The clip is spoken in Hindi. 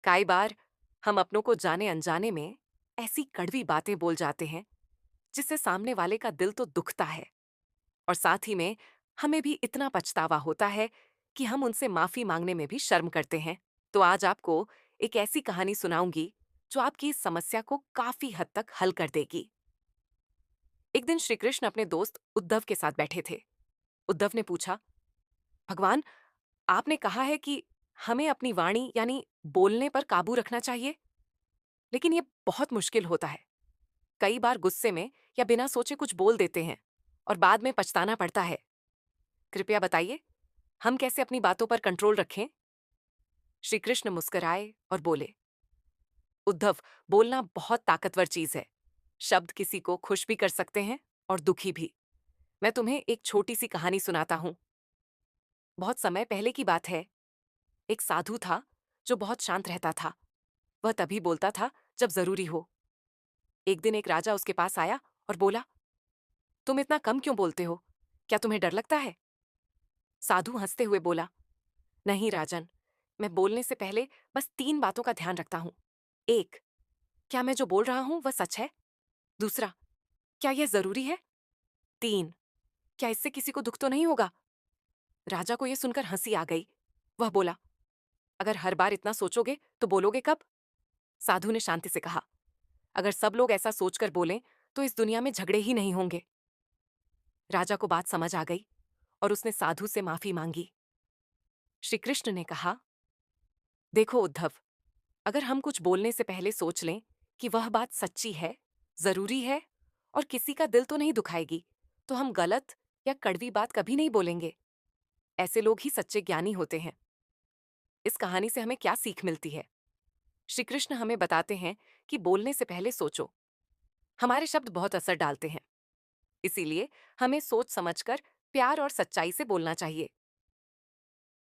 कई बार हम अपनों को जाने अनजाने में ऐसी कड़वी बातें बोल जाते हैं जिससे सामने वाले का दिल तो दुखता है और साथ ही में हमें भी इतना पछतावा होता है कि हम उनसे माफी मांगने में भी शर्म करते हैं। तो आज आपको एक ऐसी कहानी सुनाऊंगी जो आपकी इस समस्या को काफी हद तक हल कर देगी। एक दिन श्री कृष्ण अपने दोस्त उद्धव के साथ बैठे थे। उद्धव ने पूछा, भगवान, आपने कहा है कि हमें अपनी वाणी यानी बोलने पर काबू रखना चाहिए, लेकिन ये बहुत मुश्किल होता है। कई बार गुस्से में या बिना सोचे कुछ बोल देते हैं और बाद में पछताना पड़ता है। कृपया बताइए, हम कैसे अपनी बातों पर कंट्रोल रखें? श्री कृष्ण मुस्कुराए और बोले, उद्धव, बोलना बहुत ताकतवर चीज है। शब्द किसी को खुश भी कर सकते हैं और दुखी भी। मैं तुम्हें एक छोटी सी कहानी सुनाता हूं। बहुत समय पहले की बात है। एक साधु था जो बहुत शांत रहता था। वह तभी बोलता था जब जरूरी हो। एक दिन एक राजा उसके पास आया और बोला, तुम इतना कम क्यों बोलते हो? क्या तुम्हें डर लगता है? साधु हंसते हुए बोला, नहीं राजन, मैं बोलने से पहले बस 3 बातों का ध्यान रखता हूं। 1, क्या मैं जो बोल रहा हूं वह सच है? दूसरा, क्या यह जरूरी है? 3, क्या इससे किसी को दुख तो नहीं होगा? राजा को यह सुनकर हंसी आ गई। वह बोला, अगर हर बार इतना सोचोगे तो बोलोगे कब? साधु ने शांति से कहा, अगर सब लोग ऐसा सोचकर बोलें तो इस दुनिया में झगड़े ही नहीं होंगे। राजा को बात समझ आ गई और उसने साधु से माफी मांगी। श्री कृष्ण ने कहा, देखो उद्धव, अगर हम कुछ बोलने से पहले सोच लें कि वह बात सच्ची है, जरूरी है और किसी का दिल तो नहीं दुखाएगी, तो हम गलत या कड़वी बात कभी नहीं बोलेंगे। ऐसे लोग ही सच्चे ज्ञानी होते हैं। इस कहानी से हमें क्या सीख मिलती है? श्री कृष्ण हमें बताते हैं कि बोलने से पहले सोचो। हमारे शब्द बहुत असर डालते हैं, इसीलिए हमें सोच समझकर प्यार और सच्चाई से बोलना चाहिए।